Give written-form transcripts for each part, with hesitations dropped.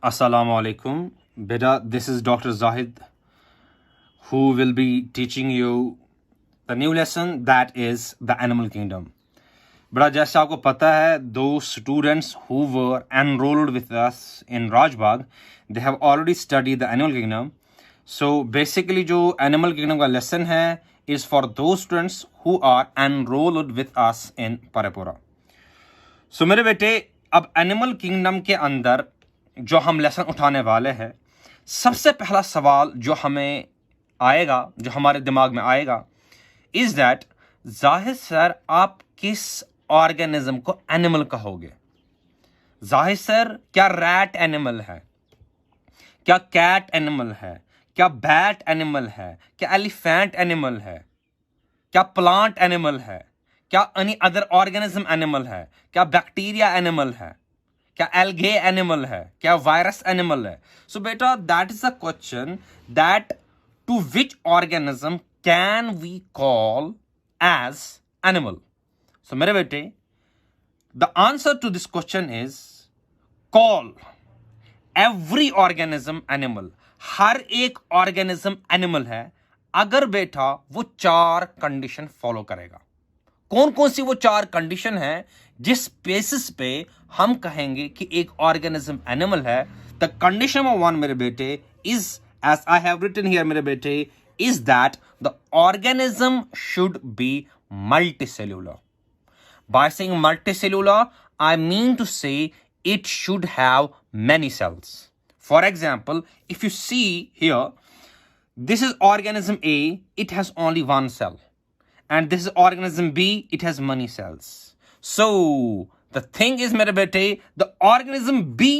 Assalamu alaikum. Beta, this is Dr. Zahid who will be teaching you the new lesson that is the animal kingdom. बड़ा जैसे आपको पता है, those students who were enrolled with us in Rajbagh, they have already studied the animal kingdom. So basically जो animal kingdom का lesson है is for those students who are enrolled with us in Parapura. So मेरे बेटे, अब animal kingdom के अंदर जो हम लेसन उठाने वाले हैं, सबसे पहला सवाल जो हमें आएगा, जो हमारे दिमाग में आएगा, इज दैट जाहिद सर आप किस ऑर्गेनिज्म को एनिमल कहोगे? जाहिद सर, क्या रैट एनिमल है? क्या कैट एनिमल है? क्या बैट एनिमल है? क्या एलिफेंट एनिमल है? क्या प्लांट एनिमल है? क्या एनी अदर ऑर्गेनिज्म एनिमल है? क्या बैक्टीरिया एनिमल है? क्या एल्गे एनिमल है? क्या वायरस एनिमल है? सो बेटा, that is the question that to which organism can we call as animal? So मेरे बेटे, the answer to this question is call every organism animal. हर एक ऑर्गेनिज्म एनिमल है अगर बेटा वो 4 कंडीशन फॉलो करेगा. कौन कौन सी वो 4 कंडीशन है जिस बेसिस पे हम कहेंगे कि एक ऑर्गेनिज्म एनिमल है? द कंडीशन नंबर 1 मेरे बेटे is, as I have written here मेरे बेटे, is that the organism should be multicellular. By saying multicellular, I mean to say it should have many cells. For example, if you see here, this is organism A, it has only 1 cell. And this is organism B, it has many cells. So, the thing is, mere bete, the organism B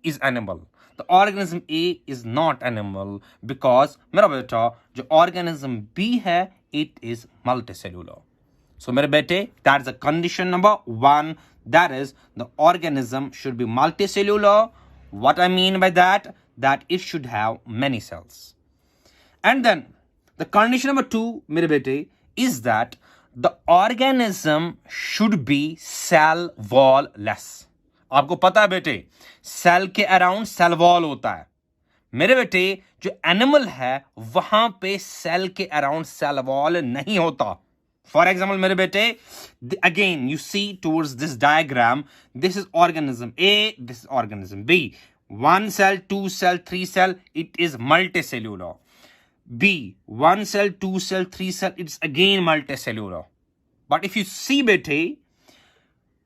is animal. The organism A is not animal because, mera beta, jo organism B hai, it is multicellular. So, mere bete, that's the condition number 1. That is, the organism should be multicellular. What I mean by that? That it should have many cells. And then, the condition number 2, mere bete, is that the organism should be cell wall less. आपको पता है बेटे, cell के around cell wall होता है. मेरे बेटे, जो एनिमल है वहां पे सेल के अराउंड सेल वॉल नहीं होता. For example, mere bete, again you see towards this diagram, this is organism A, this is organism B. 1 cell, 2 cell, 3 cell, it is multicellular. B, 1 cell, 2 cell, 3 cell, it's again multicellular. But if you see bete,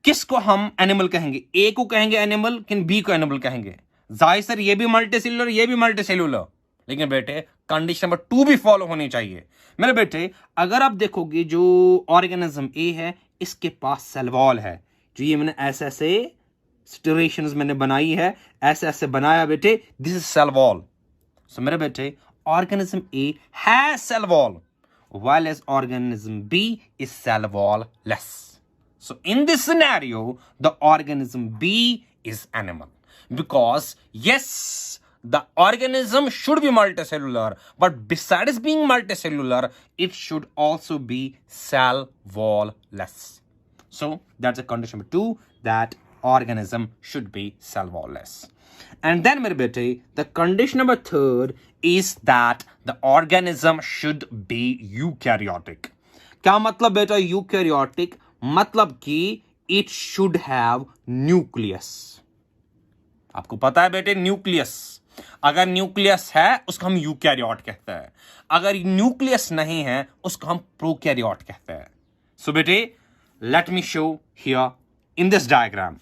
किसको हम animal कहेंगे? A को कहेंगे animal कि B को animal कहेंगे? जाहिर sir, ये भी मल्टीसेल्यूलर, ये भी मल्टीसेल्यूलर. लेकिन बेटे, कंडीशन नंबर 2 भी फॉलो होनी चाहिए. मेरे बेटे, अगर आप देखोगे जो ऑर्गेनिज्म ए है, इसके पास सेल वॉल है. जो ये मैंने ऐसे ऐसे स्टिरेशंस मैंने बनाई है, ऐसे ऐसे बनाया बेटे, this is cell wall. So मेरे बेटे, organism A has cell wall while as organism B is cell wall less. So in this scenario, the organism B is animal because yes, the organism should be multicellular, but besides being multicellular, it should also be cell wall less. So that's a condition number 2, that organism should be cell wall less. And then mere bete, the condition number 3 is that the organism should be eukaryotic. क्या मतलब बेटा eukaryotic? मतलब कि it should have nucleus. आपको पता है बेटे, nucleus. अगर न्यूक्लियस है उसको हम यूकैरियोट कहते हैं. अगर न्यूक्लियस नहीं है उसको हम प्रोकैरियोट कहते हैं. सो बेटे, let me show here in this diagram.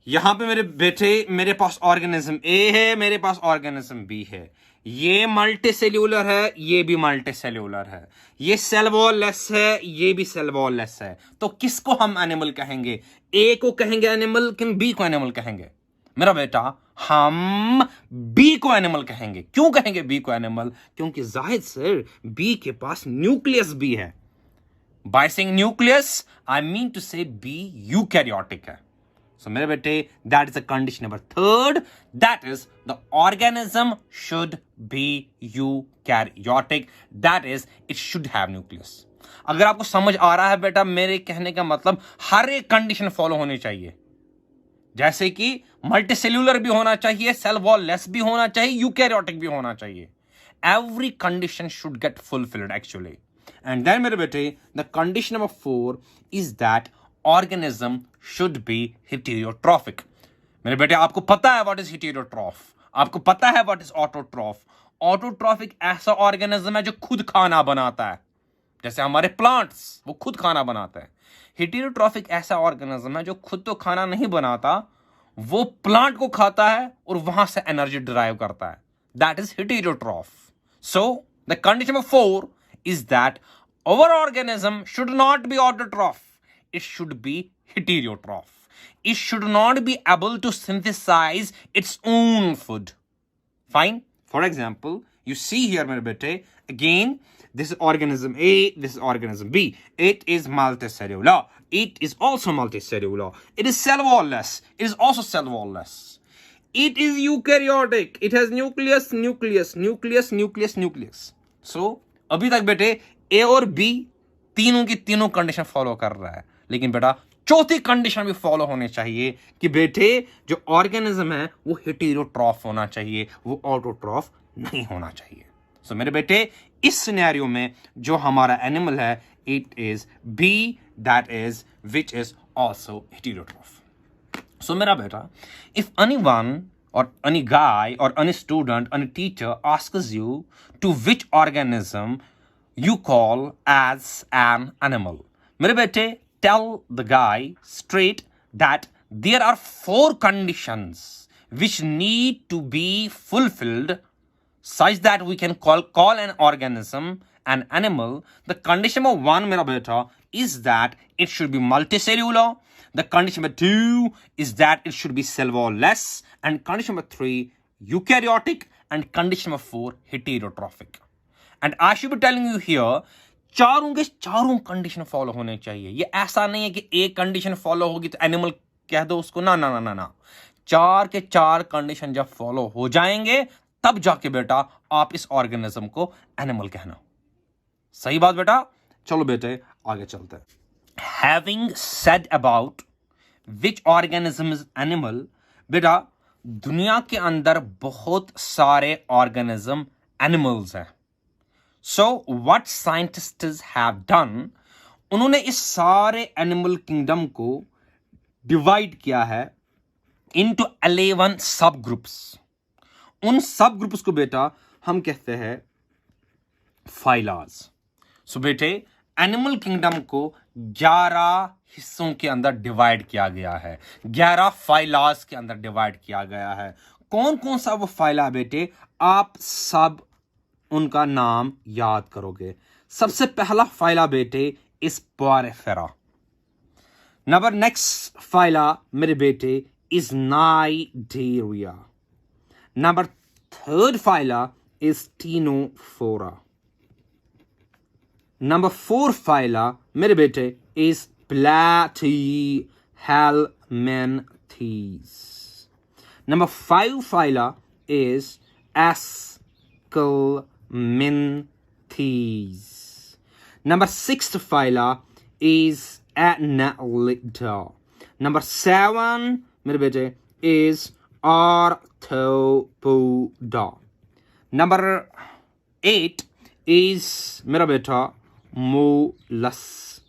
यहां पे मेरे बेटे, मेरे पास ऑर्गेनिज्म ए है, मेरे पास ऑर्गेनिज्म बी है. ये मल्टीसेल्यूलर है, ये भी मल्टीसेल्यूलर है. ये सेल वॉल लेस है, ये भी सेल वॉल लेस है. तो किसको हम एनिमल कहेंगे? ए को कहेंगे एनिमल कि बी को एनिमल कहेंगे? मेरा बेटा, हम बी को एनिमल कहेंगे. क्यों कहेंगे बी को एनिमल? क्योंकि जाहिद सर, बी के पास न्यूक्लियस भी है. By saying nucleus, I mean to say be eukaryotic है. सो मेरे बेटे, that is the condition number 3, that is the organism should be eukaryotic. That is, it should have nucleus. अगर आपको समझ आ रहा है बेटा, मेरे कहने का मतलब हर एक कंडीशन फॉलो होनी चाहिए. जैसे कि मल्टीसेल्यूलर भी होना चाहिए, सेल वॉल लेस भी होना चाहिए, यूकैरियोटिक भी होना चाहिए. Every condition should get fulfilled actually. And then मेरे बेटे the condition number 4 is that organism should be heterotrophic. मेरे बेटे आपको पता है व्हाट इज हेटेरोट्रॉफ, आपको पता है व्हाट इज ऑटोट्रॉफ. ऑटोट्रॉफिक ऐसा ऑर्गेनिज्म है जो खुद खाना बनाता है, जैसे हमारे प्लांट्स वो खुद खाना बनाते हैं. हेटेरोट्रॉफिक ऐसा ऑर्गेनिज्म है जो खुद तो खाना नहीं बनाता, वो प्लांट को खाता है और वहां से एनर्जी डिराइव करता है. That is heterotroph. So the condition number 4 is that our organism should not be autotroph, it should be heterotroph. It should not be able to synthesize its own food. Fine. For example, you see here mere bete, again this is organism A, this is organism B. It is multicellular, it is also multicellular, it is cell wall-less, it is also cell wall-less, it is eukaryotic, it has nucleus. So अभी तक बेटे ए और B तीनों की तीनों condition follow कर रहा है, लेकिन बेटा चौथी कंडीशन भी फॉलो होनी चाहिए कि बेटे जो ऑर्गेनिज्म है वो हेटेरोट्रॉफ होना चाहिए, वो ऑटोट्रॉफ नहीं होना चाहिए. सो मेरे बेटे इस सिनेरियो में जो हमारा एनिमल है it is be, that is which is also heterotroph. So मेरा बेटा if anyone or any guy or any student, any teacher asks you to which organism you call as an animal, mere bete tell the guy straight that there are 4 conditions which need to be fulfilled such that we can call an organism an animal. The condition number 1 mera beta is that it should be multicellular. The condition number 2 is that it should be cell wall less, and condition number 3 eukaryotic, and condition number 4 heterotrophic. And I should be telling you here चारों के चारों condition follow होने चाहिए. ये ऐसा नहीं है कि एक कंडीशन फॉलो होगी तो एनिमल कह दो उसको, ना ना ना ना ना. 4 के 4 कंडीशन जब फॉलो हो जाएंगे तब जाके बेटा आप इस ऑर्गेनिज्म को एनिमल कहना. सही बात बेटा. चलो बेटे आगे चलते हैं. Having said about which organism is animal, बेटा दुनिया के अंदर बहुत सारे ऑर्गेनिज्म एनिमल्स हैं. So what scientists have done, उन्होंने इस सारे एनिमल किंगडम को डिवाइड किया है इनटू 11 सब ग्रुप्स. उन सब ग्रुप्स को बेटा हम कहते हैं फाइलाज. सो बेटे एनिमल किंगडम को 11 हिस्सों के अंदर डिवाइड किया गया है, 11 फाइलास के अंदर डिवाइड किया गया है. कौन कौन सा वो फाइला बेटे, आप सब उनका नाम याद करोगे. सबसे पहला फाइला बेटे इस पोरेफेरा. नंबर नेक्स्ट फाइला मेरे बेटे is Cnidaria. Number third phyla is Ctenophora. Number 4 phyla, mere bete, is Platyhelminthes. Number 5 phyla is Aschelminthes. Number 6 phyla is Annelida. Number 7, mere bete, is Arthropoda. Number 8 is, mera beta, mollusca.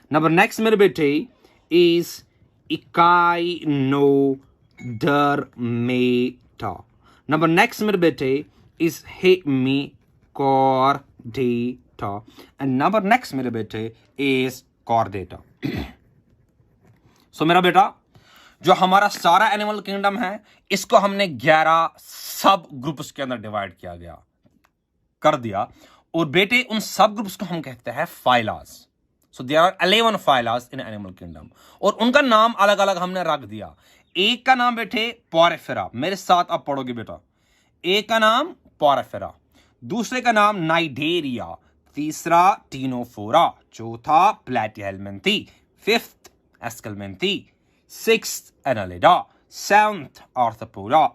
Number next mere bete is Echinodermata. Number next mere bete is Hemichordata. And number next mere bete is Chordata. So मेरा बेटा जो हमारा सारा animal kingdom है इसको हमने 11 सब groups के अंदर डिवाइड किया गया कर दिया, और बेटे उन सब ग्रुप्स को हम कहते हैं phylas. So there are 11 phylas in animal kingdom, और उनका नाम अलग अलग हमने रख दिया. एक का नाम बेटे पोरेफेरा, मेरे साथ आप पढ़ोगे बेटा. एक का नाम पोरेफेरा, दूसरे का नाम नाइडेरिया, तीसरा टीनोफोरा, चौथा Platyhelminthes, fifth Aschelminthes, sixth Annelida, seventh Arthropoda,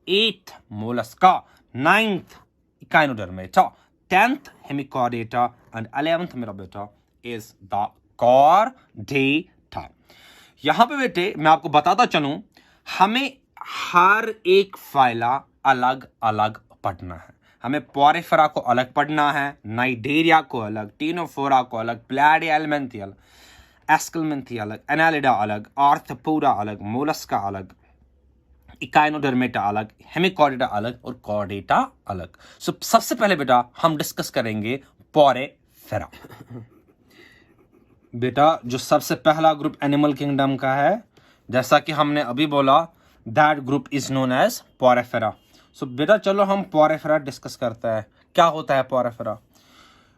eighth Mollusca, ninth Echinodermata, 10th Hemichordata, and 11th मेरा बेटा is the Chordata. यहां पे बेटे मैं आपको बताता चलूं, हमें हर एक फाइला अलग अलग पढ़ना है। हमें पोरिफेरा को अलग पढ़ना है, नाइडेरिया को अलग, टीनोफोरा को अलग, प्लैडिया एलिमेंथी अलग, एस्कलमेंथी अलग, एनालिडा अलग, आर्थ्रोपोडा अलग, मोलस्का अलग, इकाइनोडर्मेटा अलग, हेमिकॉर्डेटा अलग और कॉर्डेटा अलग। सो सबसे पहले बेटा हम डिस्कस करेंगे पोरिफेरा। बेटा जो सबसे पहला ग्रुप एनिमल किंगडम का है, जैसा कि हमने अभी बोला, that group is known as Porifera. So बेटा चलो हम पोरिफेरा डिस्कस करते हैं। क्या होता है पोरिफेरा?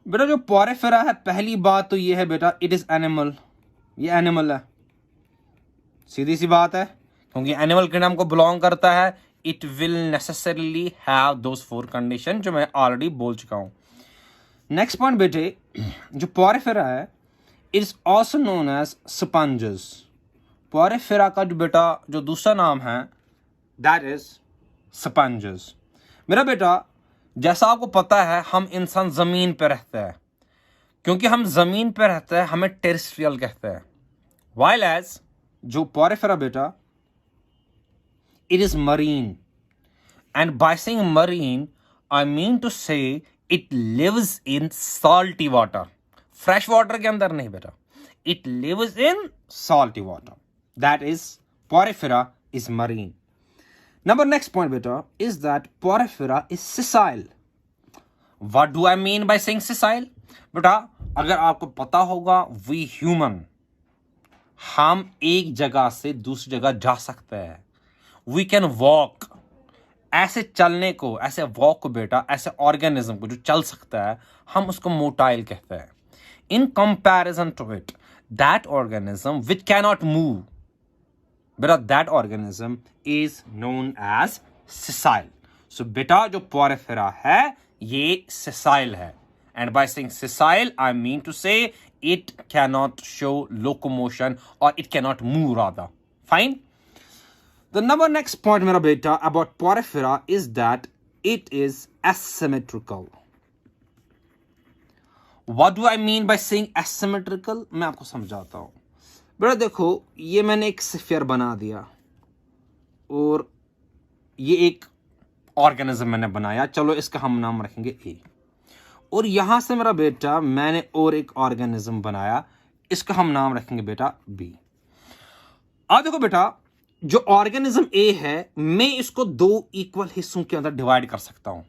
बेटा जो पोरिफेरा है, पहली बात तो ये है बेटा, इट इज एनिमल। ये एनिमल है, सीधी सी बात है, क्योंकि एनिमल किंगडम को बिलोंग करता है। It will necessarily have those 4 condition जो मैं ऑलरेडी बोल चुका हूं। नेक्स्ट पॉइंट बेटे, जो पोरिफेरा है, it is also known as sponges. Porifera का जो बेटा जो दूसरा नाम है, दैट इज स्पंजेस। मेरा बेटा जैसा आपको पता है, हम इंसान जमीन पे रहते हैं। क्योंकि हम जमीन पे रहते हैं, हमें टेरेस्ट्रियल कहते हैं। वाइल एज जो पोरिफेरा बेटा, it is marine, and by saying marine I mean to say it lives in salty water. Fresh water के अंदर नहीं बेटा, it lives in salty water, that is Porifera is marine. Number next point beta is that porifera is sessile. What do I mean by saying sessile? बेटा अगर आपको पता होगा, we human, हम एक जगह से दूसरी जगह जा सकते हैं। We can walk. ऐसे चलने को, ऐसे वॉक को बेटा, ऐसे ऑर्गेनिज्म को जो चल सकता है, हम उसको मोटाइल कहते हैं। In comparison to it, that organism which cannot move, बेटा that organism is known as sessile. So बेटा जो पोरिफेरा है ये sessile है, and by saying sessile I mean to say it cannot show locomotion or it cannot move rather. Fine. The number next point मेरा बेटा about porifera is that it is asymmetrical. What do I mean by saying asymmetrical? मैं आपको समझाता हूं। बेटा देखो, ये मैंने एक स्फीयर बना दिया और ये एक ऑर्गेनिज्म मैंने बनाया, चलो इसका हम नाम रखेंगे ए। और यहां से मेरा बेटा मैंने और एक ऑर्गेनिज्म बनाया, इसका हम नाम रखेंगे बेटा बी। अब देखो बेटा, जो ऑर्गेनिज्म ए है, मैं इसको 2 इक्वल हिस्सों के अंदर डिवाइड कर सकता हूं।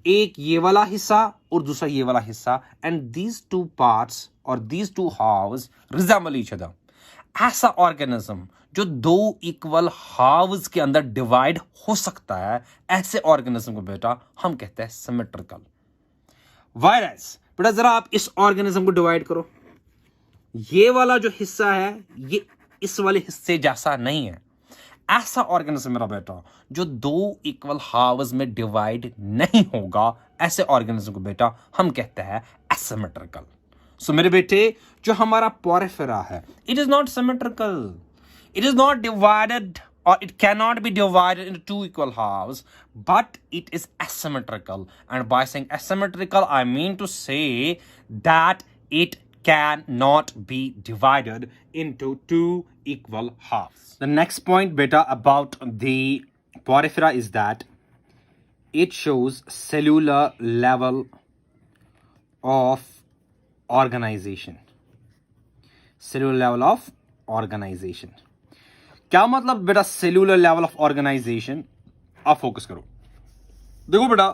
एक ये वाला हिस्सा और दूसरा ये वाला हिस्सा, एंड दीज 2 पार्ट्स और these 2 halves resemble each other. ऐसा ऑर्गेनिज्म जो 2 इक्वल हाफ्स के अंदर डिवाइड हो सकता है, ऐसे ऑर्गेनिज्म को बेटा हम कहते हैं सिमेट्रिकल। वायरस बेटा जरा आप इस ऑर्गेनिज्म को डिवाइड करो, ये वाला जो हिस्सा है ये इस वाले हिस्से जैसा नहीं है। ऐसा ऑर्गेनिज्म मेरा बेटा जो 2 इक्वल हाफ्स में डिवाइड नहीं होगा, ऐसे ऑर्गेनिज्म को बेटा हम कहते हैं एसिमेट्रिकल। सो मेरे बेटे जो हमारा पोरिफेरा है, it is not symmetrical, it is not divided or it cannot be divided into 2 equal halves, but it is asymmetrical. And by saying asymmetrical, I mean to say that it cannot be divided into 2 equal halves. The next point beta about the porifera is that it shows cellular level of organization. Cellular level of organization. क्या मतलब बेटा cellular level of organisation? आप focus करो, देखो बेटा,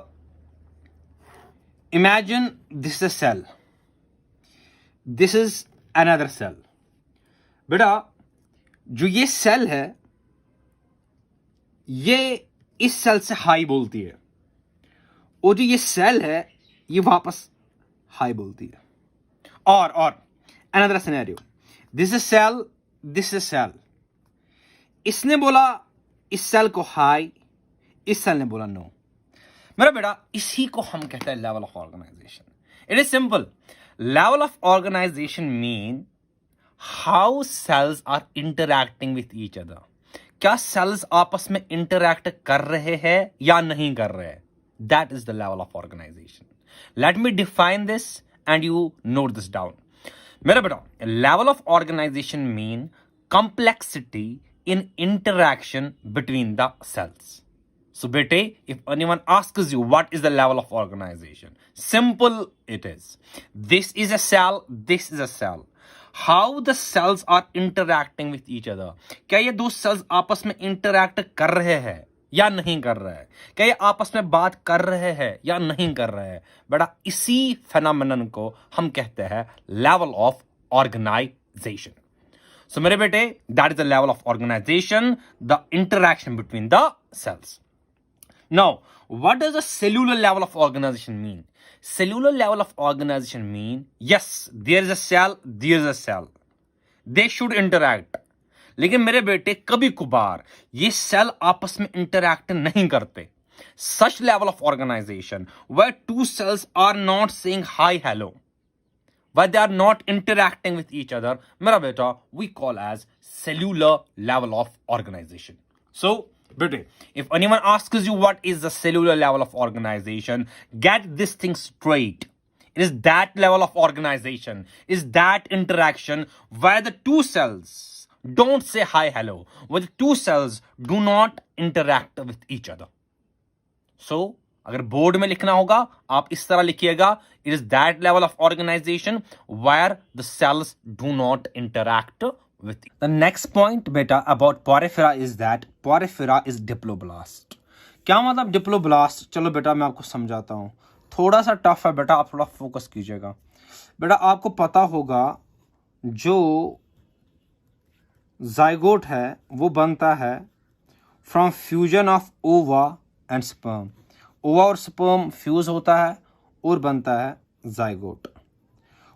imagine this is cell, this is another cell. बेटा जो ये सेल है ये इस सेल से हाई बोलती है, और जो ये सेल है ये वापस हाई बोलती है। और another scenario, this is cell, this is cell. इसने बोला इस सेल को हाई, इस सेल ने बोला नो। मेरा बेटा इसी को हम कहते हैं level of organisation. It is simple. Level of organisation mean how cells are interacting with each other. क्या सेल्स आपस में इंटरैक्ट कर रहे हैं या नहीं कर रहे हैं? That is the level of organisation. Let me define this and you note this down. मेरा बेटा level of organisation mean complexity in interaction between the cells. So bete, if anyone asks you what is the level of organization, simple it is. This is a cell, this is a cell. How the cells are interacting with each other. क्या ये दो cells आपस में interact कर रहे हैं या नहीं कर रहे हैं? क्या ये आपस में बात कर रहे हैं या नहीं कर रहे हैं? बेटा इसी phenomenon को हम कहते हैं level of organization. So मेरे बेटे, that is the level of organization, the interaction between the cells. Now, what does a cellular level of organization mean? Cellular level of organization mean, yes, there is a cell, there is a cell. They should interact. लेकिन मेरे बेटे कभी कभार ये cell आपस में interact नहीं करते. Such level of organization where two cells are not saying hi, hello, where they are not interacting with each other, मेरा बेटा, we call as cellular level of organization. So, bete, if anyone asks you what is the cellular level of organization, get this thing straight. It is that level of organization, is that interaction where the two cells don't say hi, hello, where the two cells do not interact with each other. So, अगर board में लिखना होगा आप इस तरह लिखिएगा, it is that level of organization where the cells do not interact with. The next point beta about porphyria is that porphyria is diploblast. क्या मतलब diploblast? चलो बेटा मैं आपको समझाता हूँ. थोड़ा सा टफ है बेटा, आप थोड़ा फोकस कीजिएगा. बेटा आपको पता होगा जो जाइगोट है वो बनता है फ्रॉम फ्यूजन ऑफ ओवा एंड स्पर्म. ओवा और स्पर्म फ्यूज होता है और बनता है जाइगोट.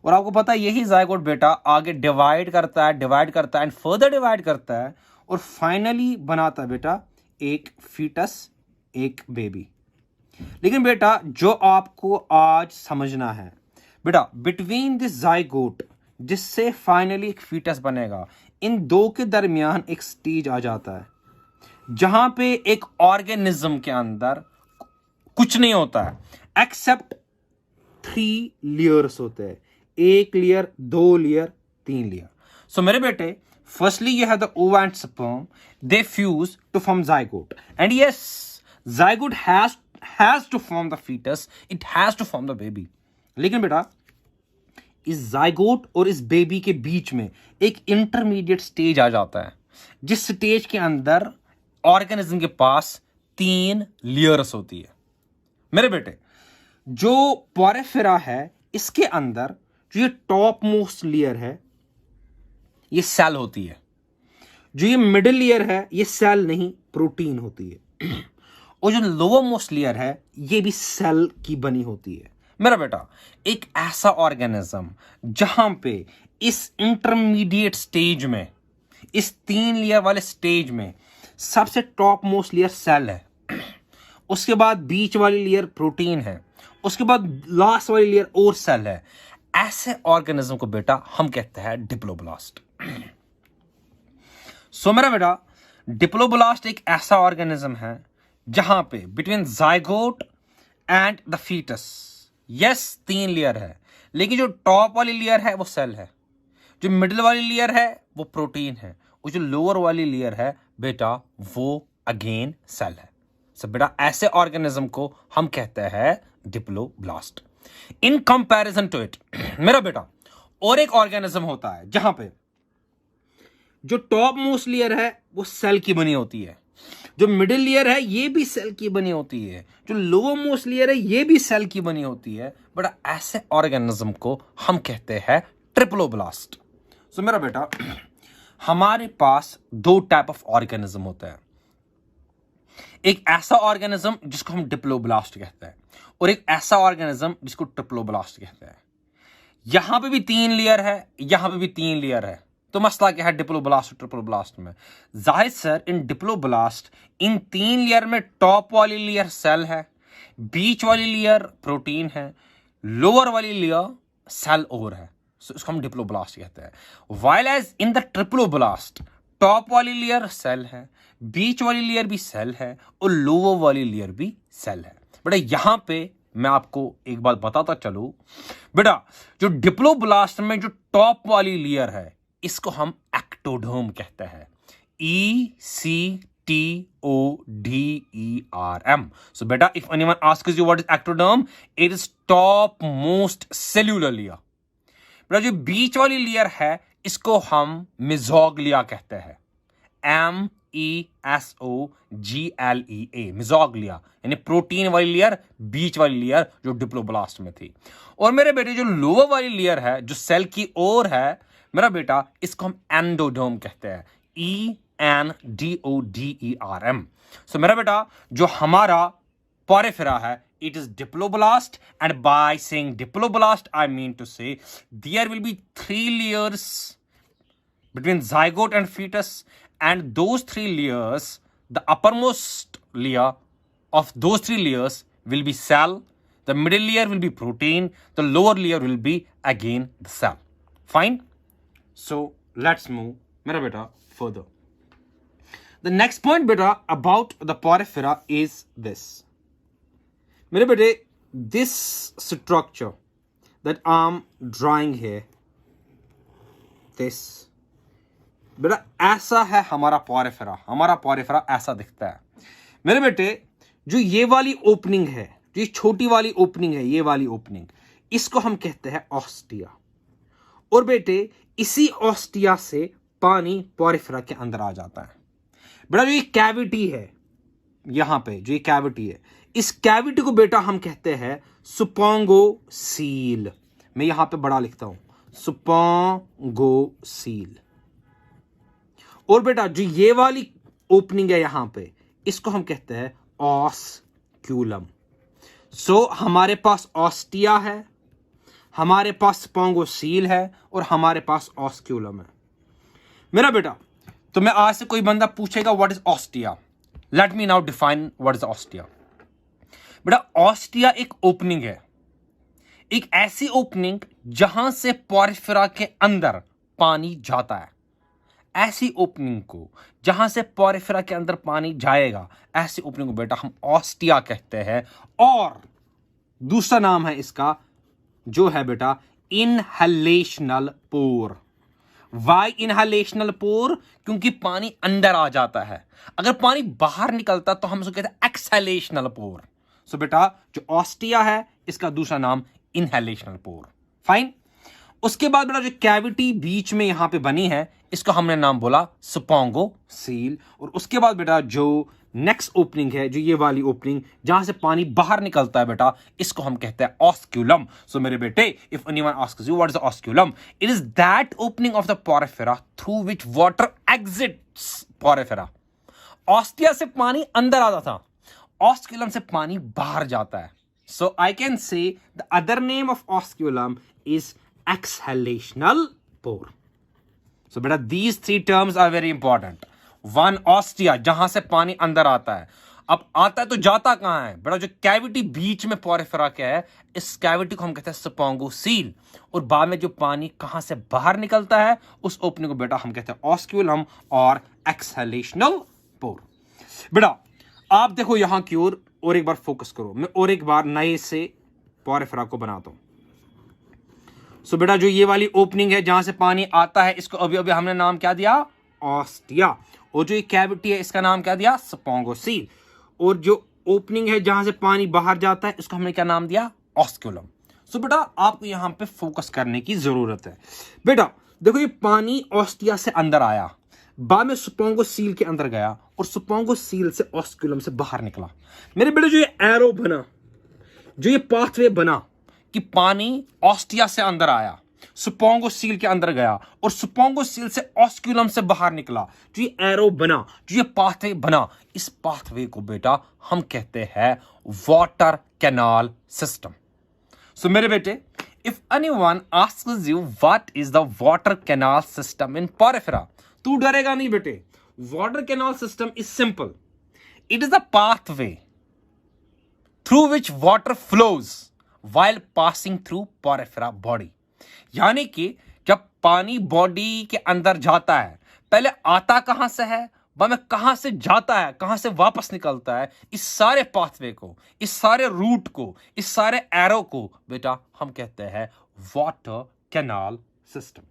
और आपको पता है यही जाइगोट बेटा आगे डिवाइड करता है एंड फर्दर डिवाइड करता है और फाइनली बनाता है बेटा एक फीटस, एक बेबी. लेकिन बेटा जो आपको आज समझना है बेटा, बिटवीन दिस जाइगोट जिससे फाइनली एक फीटस बनेगा, इन दो के दरमियान एक स्टेज आ जाता है जहां पे एक ऑर्गेनिज्म के अंदर कुछ नहीं होता है एक्सेप्ट 3 लेयर्स होते हैं. 1 लेयर, 2 लेयर, 3 लेयर. सो मेरे बेटे, firstly you have the ova and sperm, they fuse to form zygote. And yes, zygote has to form the foetus, it has to form the baby. लेकिन बेटा इस zygote और इस baby के बीच में एक इंटरमीडिएट स्टेज आ जाता है जिस स्टेज के अंदर ऑर्गेनिज्म के पास 3 लेयर्स होती है. मेरे बेटे, जो पोरफिरा है इसके अंदर जो ये टॉप मोस्ट लेयर है ये सेल होती है. जो ये मिडिल लेयर है ये सेल नहीं, प्रोटीन होती है. और जो लोअर मोस्ट लेयर है ये भी सेल की बनी होती है. मेरा बेटा, एक ऐसा ऑर्गेनिज्म जहां पे इस इंटरमीडिएट स्टेज में, इस 3 लेयर वाले स्टेज में सबसे टॉप मोस्ट लेयर सेल है, उसके बाद बीच वाली लेयर प्रोटीन है, उसके बाद लास्ट वाली लेयर और सेल है, ऐसे ऑर्गेनिज्म को बेटा हम कहते हैं डिप्लोब्लास्ट. सो मेरा बेटा, डिप्लोब्लास्ट एक ऐसा ऑर्गेनिज्म है जहां पे between zygote and the foetus, yes 3 layer है, लेकिन जो टॉप वाली लेयर है वो सेल है, जो मिडिल वाली लेयर है वो प्रोटीन है, और जो लोअर वाली लेयर है बेटा वो अगेन सेल है. सो बेटा ऐसे ऑर्गेनिज्म को हम कहते हैं डिप्लोब्लास्ट. इन कंपैरिजन टू इट मेरा बेटा और एक ऑर्गेनिज्म होता है जहां पे जो टॉप मोस्ट लेयर है वो सेल की बनी होती है, जो मिडिल लेयर है ये भी सेल की बनी होती है, जो लोअर मोस्ट लेयर है ये भी सेल की बनी होती है. बट ऐसे ऑर्गेनिज्म को हम कहते हैं ट्रिप्लोब्लास्ट. सो मेरा बेटा, हमारे पास 2 टाइप ऑफ ऑर्गेनिज्म होता है. एक ऐसा ऑर्गेनिज्म जिसको हम डिप्लोब्लास्ट कहते हैं और एक ऐसा ऑर्गेनिज्म जिसको ट्रिप्लोब्लास्ट कहते हैं. यहां पे भी 3 लेयर है, यहां पे भी 3 लेयर है. तो मसला क्या है डिप्लोब्लास्ट और ट्रिप्लोब्लास्ट में? जाहिर sir, in diploblast in 3 layer में टॉप वाली लेयर सेल है, बीच वाली लेयर प्रोटीन है, लोअर वाली लेयर सेल और है. सो इसको हम डिप्लोब्लास्ट कहते हैं. While as in the triploblast top वाली लेयर सेल है, बीच वाली लेयर भी सेल है और लोअर वाली लेयर भी सेल है. बेटा यहां पे मैं आपको एक बात बताता चलूं बेटा, जो डिप्लोब्लास्ट में जो टॉप वाली लेयर है इसको हम एक्टिन एक्टोडर्म कहते हैं, ECTODERM. So beta, if anyone asks you what is ectoderm, it is top most cellular layer. बेटा जो बीच वाली लेयर है इसको हम मेसोग्लिया कहते हैं, MESOGLEA, मेसोग्लिया, यानी प्रोटीन वाली लेयर, बीच वाली लेयर जो डिप्लोब्लास्ट में थी। और मेरे बेटे जो लोअर वाली लेयर है जो सेल की ओर है मेरा बेटा, इसको हम एंडोडर्म कहते हैं, ENDODERM. सो मेरा बेटा जो हमारा पोरिफेरा है, it is diploblast, and by saying diploblast I mean to say there will be 3 layers between zygote and fetus, and those 3 layers, the uppermost layer of those 3 layers will be cell, the middle layer will be protein, the lower layer will be again the cell. Fine. So let's move mera beta further. The next point beta about the porifera is this. मेरे बेटे, this structure that I'm drawing here, this बेटा ऐसा है हमारा Porifera, हमारा Porifera ऐसा दिखता है मेरे बेटे। जो ये वाली ओपनिंग है, जो ये छोटी वाली ओपनिंग है, ये वाली ओपनिंग, इसको हम कहते हैं ऑस्टिया। और बेटे इसी ऑस्टिया से पानी पोरिफेरा के अंदर आ जाता है। बेटा जो ये कैविटी है यहां पे, जो ये कैविटी है, इस कैविटी को बेटा हम कहते हैं सुपोंगोसील। मैं यहां पे बड़ा लिखता हूं, सुपोंगोसील। और बेटा जो ये वाली ओपनिंग है यहां पे, इसको हम कहते हैं ऑस्क्यूलम। सो हमारे पास ऑस्टिया है, हमारे पास सुपोंगोसील है, और हमारे पास ऑस्क्यूलम है मेरा बेटा। तो मैं आज से कोई बंदा पूछेगा what is ostia, let me now define what is ostia. बेटा ऑस्टिया एक ओपनिंग है, एक ऐसी ओपनिंग जहां से पोरिफेरा के अंदर पानी जाता है। ऐसी ओपनिंग को जहां से पोरिफेरा के अंदर पानी जाएगा, ऐसी ओपनिंग को बेटा हम ऑस्टिया कहते हैं। और दूसरा नाम है इसका जो है बेटा इनहलेशनल पोर। वाई इनहलेशनल पोर? क्योंकि पानी अंदर आ जाता है। अगर पानी बाहर निकलता तो हम उसको कहते हैं एक्सहेलेशनल पोर। सो बेटा जो ऑस्टिया है इसका दूसरा नाम इनहेलेशनल पोर। फाइन। उसके बाद बेटा जो कैविटी बीच में यहां पे बनी है, इसको हमने नाम बोला सुपोंगोसील। और उसके बाद बेटा जो नेक्स्ट ओपनिंग है, जो ये वाली ओपनिंग जहां से पानी बाहर निकलता है बेटा, इसको हम कहते हैं ऑस्क्यूलम। सो मेरे बेटे, if anyone asks you what is the osculum, it is that opening of the Porifera through which water exits Porifera. Ostia से पानी अंदर आता था, ऑस्क्यूलम से पानी बाहर जाता है। So I can say the other name of osculum is exhalational pore. So बेटा these 3 terms are very important. One ostia, जहां से पानी अंदर आता है। अब आता है तो जाता कहां है बेटा? जो कैविटी बीच में पोरिफेरा के है, इस कैविटी को हम कहते हैं सुपोंगोसील। और बाद में जो पानी कहां से बाहर निकलता है, उस ओपनिंग को बेटा हम कहते हैं ऑस्क्यूलम और एक्सहेलेशनल पोर। बेटा आप देखो यहां की ओर और एक बार फोकस करो। मैं और एक बार नए से पोरिफेरा को बनाता हूं। सो बेटा जो ये वाली ओपनिंग है जहां से पानी आता है, इसको अभी अभी हमने नाम क्या दिया? ऑस्टिया। और जो ये कैविटी है इसका नाम क्या दिया? सुपोंगोसील। और जो ओपनिंग है जहां से पानी बाहर जाता है, इसको हमने क्या नाम दिया? ऑस्क्यूलम। सो बेटा आपको यहां पे फोकस करने की जरूरत है। बेटा देखो ये पानी ऑस्टिया से अंदर आया, बाद में सुपोंगोसील के अंदर गया, और सुपोंगोसील से ऑस्क्यूलम से बाहर निकला। मेरे बेटे जो ये एरो बना, जो ये पाथवे बना कि पानी ऑस्टिया से अंदर आया, सुपोंगोसील के अंदर गया, और सुपोंगोसील से ऑस्क्यूलम से बाहर निकला, जो ये एरो बना, जो ये पाथवे बना, इस पाथवे को बेटा हम कहते हैं वाटर कैनाल सिस्टम। सो मेरे बेटे, if anyone asks you what is the water canal system in Porifera, तू डरेगा नहीं बेटे। Water canal system is simple. It is a pathway through which water flows while passing through porifera body। यानी कि जब पानी body के अंदर जाता है, पहले आता कहां से है, बाद में कहां से जाता है, कहां से वापस निकलता है, इस सारे पाथवे को, इस सारे रूट को, इस सारे एरो को बेटा हम कहते हैं वाटर कैनाल सिस्टम।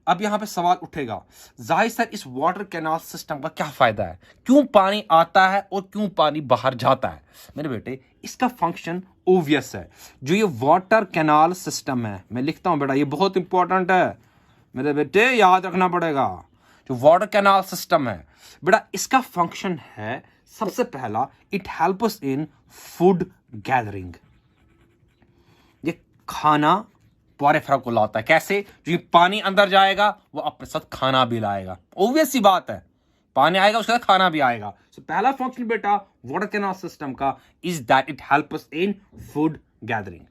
अब यहां पे सवाल उठेगा, जाहिर सर इस वाटर कैनाल सिस्टम का क्या फायदा है, क्यों पानी आता है और क्यों पानी बाहर जाता है? मेरे बेटे इसका फंक्शन ओवियस है। जो ये वाटर कैनाल सिस्टम है, मैं लिखता हूं बेटा, ये बहुत इंपॉर्टेंट है मेरे बेटे, याद रखना पड़ेगा। जो वाटर कैनाल सिस्टम है बेटा, इसका फंक्शन है सबसे पहला, it helps in food gathering. ये खाना पोरेफेरा को लाता है। कैसे? जो ये पानी अंदर जाएगा वो अपने साथ खाना भी लाएगा। ऑब्वियस सी बात है, पानी आएगा उसके साथ खाना भी आएगा। सो पहला फंक्शन बेटा वाटर कैनाल सिस्टम का is that it helps in food gathering.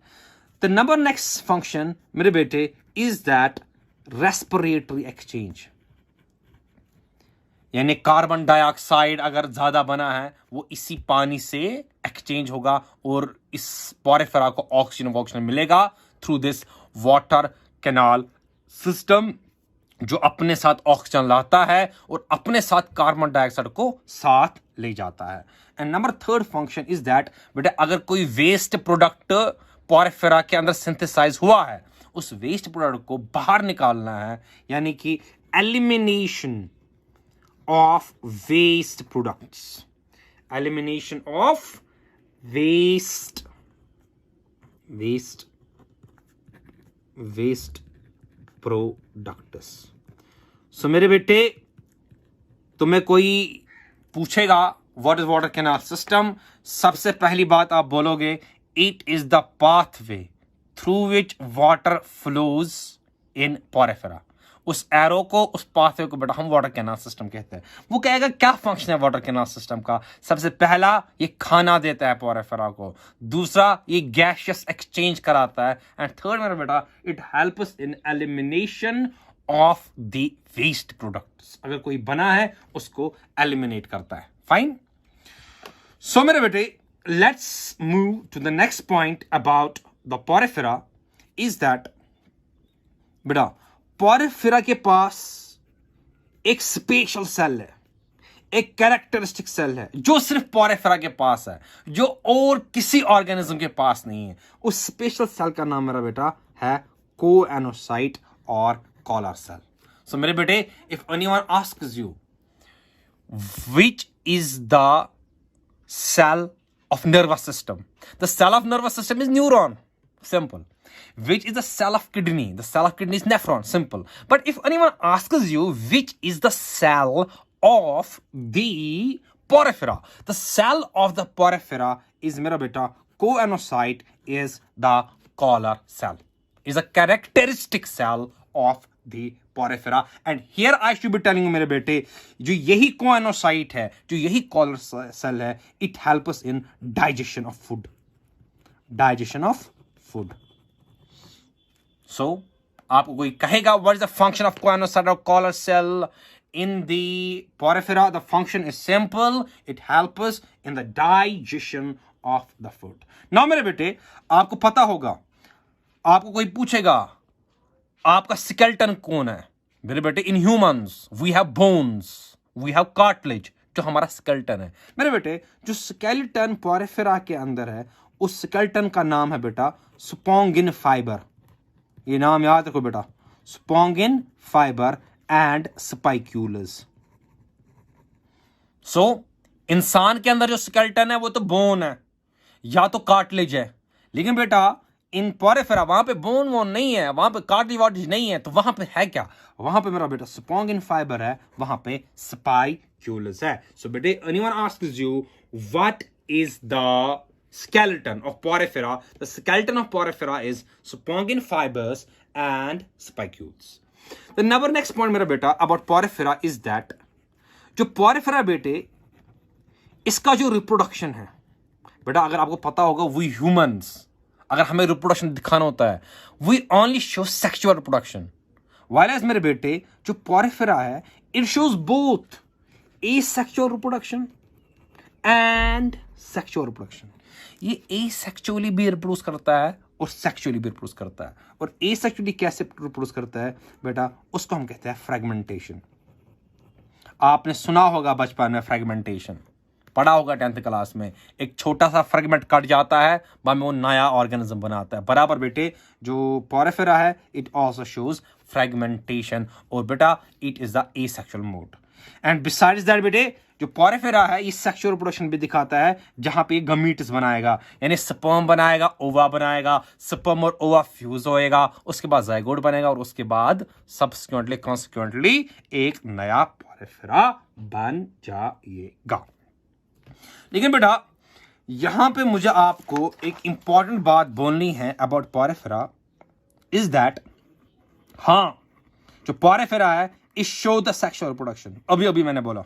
The number next function मेरे बेटे इज दैट रेस्पिरेटरी एक्सचेंज, यानी कार्बन डाइऑक्साइड अगर ज्यादा बना है वो इसी पानी से एक्सचेंज होगा और इस पोरेफेरा को ऑक्सीजन मिलेगा through this water canal system, जो अपने साथ ऑक्सीजन लाता है और अपने साथ कार्बन डाइऑक्साइड को साथ ले जाता है। And number third function is that बेटा, अगर कोई वेस्ट प्रोडक्ट पोरेफेरा के अंदर सिंथेसाइज हुआ है, उस वेस्ट प्रोडक्ट को बाहर निकालना है, यानी कि elimination of waste products, elimination of waste products। So मेरे बेटे तुम्हें कोई पूछेगा what is water canal system, सबसे पहली बात आप बोलोगे it is the pathway through which water flows in Porifera. उस एरो को, उस पाथवे को बेटा हम वाटर कैनाल सिस्टम कहते हैं। वो कहेगा क्या फंक्शन है वाटर कैनाल सिस्टम का? सबसे पहला ये खाना देता है पोरेफेरा को, दूसरा ये गैसियस एक्सचेंज कराता है, एंड थर्ड मेरा बेटा it helps in elimination of the waste products. अगर कोई बना है उसको एलिमिनेट करता है। फाइन। सो मेरे बेटे let's move to the next point about the Porifera is that बेटा पोरेफेरा के पास एक स्पेशल सेल है, एक कैरेक्टरिस्टिक सेल है जो सिर्फ पोरेफेरा के पास है, जो और किसी ऑर्गेनिज्म के पास नहीं है। उस स्पेशल सेल का नाम मेरा बेटा है कोएनोसाइट और कॉलर सेल। सो मेरे बेटे if anyone asks you which is the cell of nervous system, the cell of nervous system is neuron, simple. Which is the cell of kidney? The cell of kidney is nephron, simple. But if anyone asks you which is the cell of the porifera, the cell of the porifera is मेरा बेटा coenocyte, is the collar cell, is a characteristic cell of the porifera. And here I should be telling you मेरे बेटे, जो यही coenocyte है, जो यही collar cell है, it helps in digestion of food, digestion of food. So आपको कोई कहेगा what is the function of coenocyte or collar cell in the porifera? The function is simple, it helps in the digestion of the food. Now मेरे बेटे आपको पता होगा, आपको कोई पूछेगा आपका स्केलेटन कौन है? मेरे बेटे in humans we have bones, we have cartilage, जो हमारा स्केलेटन है। मेरे बेटे जो स्केलेटन पोरेफेरा के अंदर है, उस स्केलेटन का नाम है बेटा स्पोंगिन फाइबर। ये नाम याद रखो बेटा, स्पोंगिन फाइबर एंड स्पाइक्यूलस। सो इंसान के अंदर जो स्केलेटन है वो तो बोन है या तो कार्टिलेज है, लेकिन बेटा इन पोरेफेरा वहां पे बोन वोन नहीं है, वहां पे कार्टिलेज नहीं है, तो वहां पे है क्या? वहां पे मेरा बेटा स्पोंगिन फाइबर है, वहां पे स्पाइक्यूलस है। सो बेटे anyone asks you what is the skeleton of porifera, the skeleton of porifera is spongin fibers and spicules. The next point मेरा बेटा about porifera is that जो porifera बेटे इसका जो रिप्रोडक्शन है बेटा, अगर आपको पता होगा we humans अगर हमें रिप्रोडक्शन दिखाना होता है we only show sexual reproduction, while as मेरे बेटे जो porifera है it shows both asexual reproduction and sexual reproduction. ये एसेक्सुअली भी रिप्रोड्यूस करता है और सेक्सुअली भी रिप्रोड्यूस करता है। और एसेक्सुअली कैसे रिप्रोड्यूस करता है बेटा, उसको हम कहते हैं फ्रेगमेंटेशन। आपने सुना होगा बचपन में फ्रेगमेंटेशन, पढ़ा होगा 10th क्लास में, एक छोटा सा फ्रेगमेंट कट जाता है, बाद में वो नया ऑर्गेनिज्म बनाता है। बराबर बेटे जो पोरेफेरा है इट आल्सो शोज फ्रेगमेंटेशन, और बेटा it is the asexual mode. And besides that बेटे जो पोरेफेरा है ये सेक्सुअल रिप्रोडक्शन भी दिखाता है, जहां पे गमीट्स बनाएगा, यानी स्पर्म बनाएगा, ओवा बनाएगा, स्पर्म और ओवा फ्यूज होएगा, उसके बाद जाइगोट बनेगा, और उसके बाद सब्सिक्वेंटली कॉन्सिक्वेंटली एक नया पोरेफेरा बन जाएगा। लेकिन बेटा यहां पे मुझे आपको एक इंपॉर्टेंट बात बोलनी है अबाउट पोरेफेरा, इज दैट हाँ जो पोरेफेरा है it show the sexual reproduction. अभी मैंने बोला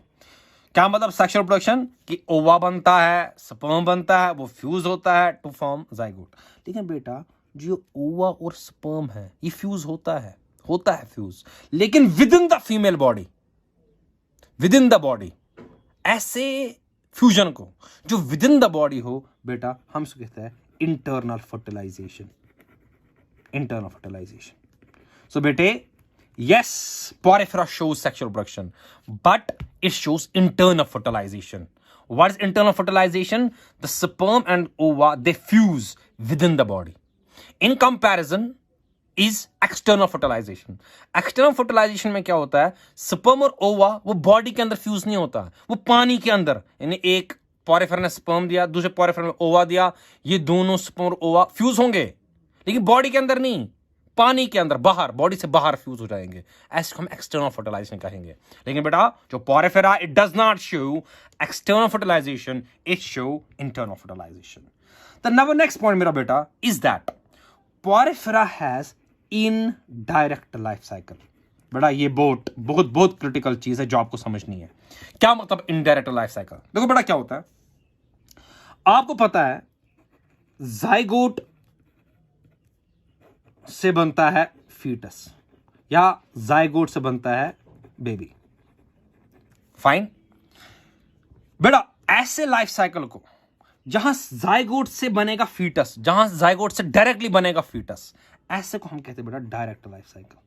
क्या मतलब सेक्सुअल रिप्रोडक्शन, कि ओवा बनता है, स्पर्म बनता है, वो फ्यूज होता है टू फॉर्म जाइगोट। लेकिन बेटा जो ओवा और स्पर्म है ये फ्यूज होता है फ्यूज, लेकिन with in the female body, with in the body. ऐसे फ्यूजन को जो विद इन द बॉडी हो बेटा हम इसको कहते हैं internal fertilization. Internal fertilization. So बेटे yes, porifera shows sexual reproduction, but it shows internal fertilization. What is internal fertilization? The sperm and ova, they fuse within the body. In comparison is external fertilization. External fertilization में क्या होता है, sperm और ova वो body के अंदर fuse नहीं होता, वो पानी के अंदर, यानी एक पोरिफेरा ने स्पर्म दिया, दूसरे पोरिफेरा ने ओवा दिया, ये दोनों स्पर्म और ओवा फ्यूज होंगे, लेकिन बॉडी के अंदर नहीं, पानी के अंदर, बाहर, बॉडी से बाहर फ्यूज हो जाएंगे। ऐसे हम एक्सटर्नल फर्टिलाइजेशन कहेंगे। लेकिन बेटा जो porifera it does not show external fertilisation, it show internal fertilisation. The number next point मेरा बेटा is that porifera has indirect life cycle. बेटा ये बहुत क्रिटिकल चीज है जो आपको समझनी है। क्या मतलब इनडायरेक्ट लाइफ साइकिल? देखो बेटा क्या होता है, आपको पता है जाइगोट से बनता है फीटस या जाइगोट से बनता है बेबी। फाइन बेटा, ऐसे लाइफ साइकिल को जहां जाइगोट से बनेगा फीटस, जहां जाइगोट से डायरेक्टली बनेगा फीटस, ऐसे को हम कहते हैं बेटा डायरेक्ट लाइफ साइकिल।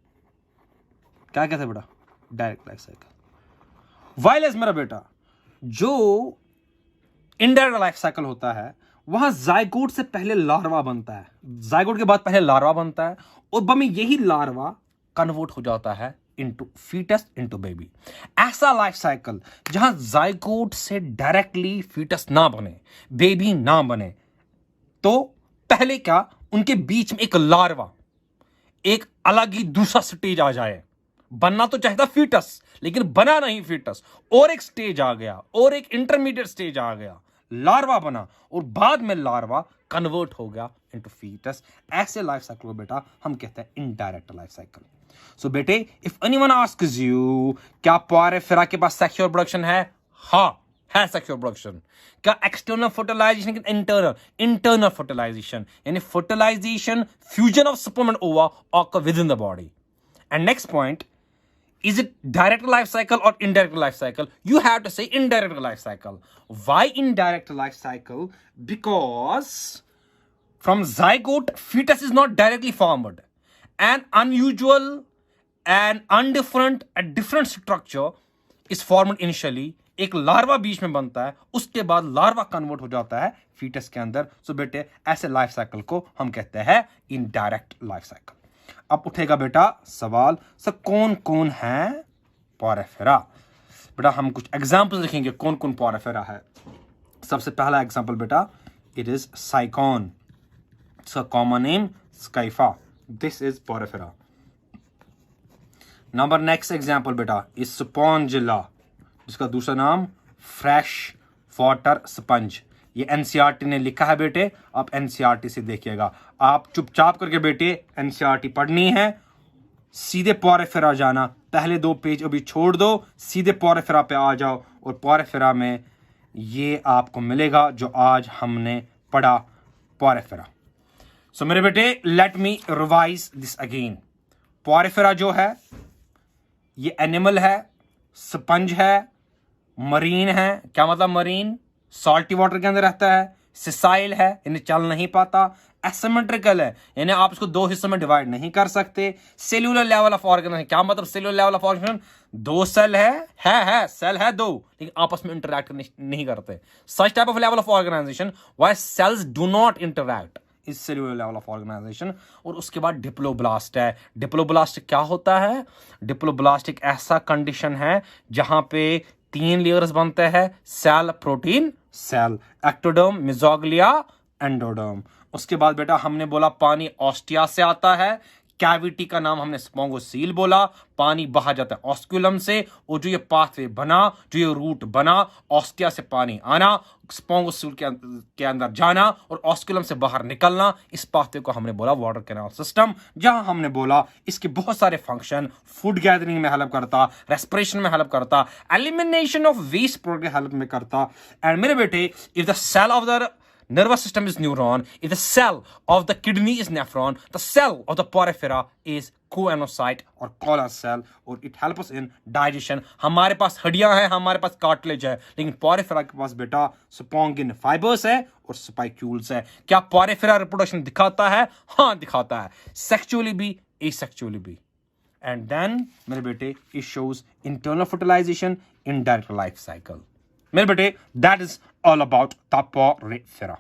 क्या कहते हैं बेटा? Direct life cycle. वाइलेस मेरा बेटा जो इनडायरेक्ट लाइफ साइकिल होता है वहां जाइगोट से पहले लार्वा बनता है, जाइगोट के बाद पहले लार्वा बनता है, और बमी यही लार्वा कन्वर्ट हो जाता है इनटू फीटस, इनटू बेबी। ऐसा लाइफ साइकिल जहां जाइगोट से डायरेक्टली फीटस ना बने, बेबी ना बने, तो पहले क्या उनके बीच में एक लार्वा, एक अलग ही दूसरा स्टेज आ जाए। बनना तो चाहता फीटस, लेकिन बना नहीं फीटस, और एक स्टेज आ गया, और एक इंटरमीडिएट स्टेज आ गया, लार्वा बना, और बाद में लार्वा कन्वर्ट हो गया इनटू फीटस। ऐसे लाइफ साइकिल को बेटा हम कहते हैं इनडायरेक्ट लाइफ साइकिल। सो बेटे इफ एनीवन आस्क्स यू क्या पोरिफेरा के पास सेक्सुअल रिप्रोडक्शन है? हाँ है सेक्सुअल रिप्रोडक्शन। क्या एक्सटर्नल फर्टिलाइजेशन की इंटरनल फर्टिलाइजेशन, यानी fertilization fusion of sperm and ova occur within the body. And next point, is it direct life cycle or indirect life cycle? You have to say indirect life cycle. Why indirect life cycle? Because from zygote, fetus is not directly formed. An unusual and undifferent, a different structure is formed initially. एक larva बीच में बनता है, उसके बाद larva convert हो जाता है foetus के अंदर। सो बेटे ऐसे लाइफ साइकिल को हम कहते हैं इनडायरेक्ट लाइफ साइकिल। अब उठेगा बेटा सवाल, सर कौन कौन है पोरिफेरा? बेटा हम कुछ एग्जाम्पल देखेंगे कौन कौन पोरिफेरा है। सबसे पहला एग्जाम्पल बेटा इट इज साइकॉन, इसका common name Scypha, this is Porifera. Number next example बेटा इज स्पॉन्जिला, जिसका दूसरा नाम फ्रेश वाटर स्पंज। ये एनसीईआरटी ने लिखा है बेटे, आप एनसीईआरटी से देखिएगा। आप चुपचाप करके बेटे एनसीईआरटी पढ़नी है, सीधे पोरिफेरा जाना, पहले 2 पेज अभी छोड़ दो, सीधे पोरिफेरा पे आ जाओ, और पोरिफेरा में ये आपको मिलेगा जो आज हमने पढ़ा पोरिफेरा। सो मेरे बेटे let me revise this again. Porifera जो है ये एनिमल है, स्पंज है, मरीन है। क्या मतलब मरीन? सॉल्टी वाटर के अंदर रहता है, सिसाइल है यानी चल नहीं पाता, एसिमेट्रिकल है यानी आप इसको 2 हिस्सों में डिवाइड नहीं कर सकते, सेल्यूलर लेवल ऑफ ऑर्गेनाइजेशन। क्या मतलब cellular level of organisation? 2 cell है सेल है 2, लेकिन आपस में इंटरैक्ट नहीं करते। Such type of level of organisation why cells do not interact, is cellular level of organisation. और उसके बाद डिप्लोब्लास्ट है। डिप्लोब्लास्ट क्या होता है? डिप्लोब्लास्ट एक ऐसा कंडीशन है जहां पे 3 लेयर्स बनते हैं, cell, protein, cell, ectoderm, mesoglea, endoderm. उसके बाद बेटा हमने बोला पानी ऑस्टिया से आता है, कैविटी का नाम हमने स्पोंगोसील बोला, पानी बाहर जाता है ऑस्क्यूलम से, और जो ये पाथवे बना, जो ये रूट बना, ऑस्टिया से पानी आना, स्पोंगोसील के अंदर जाना और ऑस्क्यूलम से बाहर निकलना, इस पाथवे को हमने बोला वाटर कैनाल सिस्टम। जहां हमने बोला इसके बहुत सारे फंक्शन, फूड गैदरिंग में हेल्प करता, रेस्पिरेशन में हेल्प करता, elimination of waste product help में करता। एंड मेरे बेटे, if the cell of the nervous system is neuron, if the cell of the kidney is nephron, the cell of the porphyra is choanocyte or collar cell, और it helps us in digestion। हमारे पास हड्डियां हैं, हमारे पास cartilage है, लेकिन Porifera के पास बेटा स्पोंगिन fibres है और स्पाइक्यूल्स है। क्या पोरिफेरा रिप्रोडक्शन दिखाता है? हाँ दिखाता है, सेक्सुअली भी, एसेक्सुअली भी। एंड देन मेरे बेटे it shows internal fertilization, indirect life cycle। मेरे बेटे, that is all about the porifera।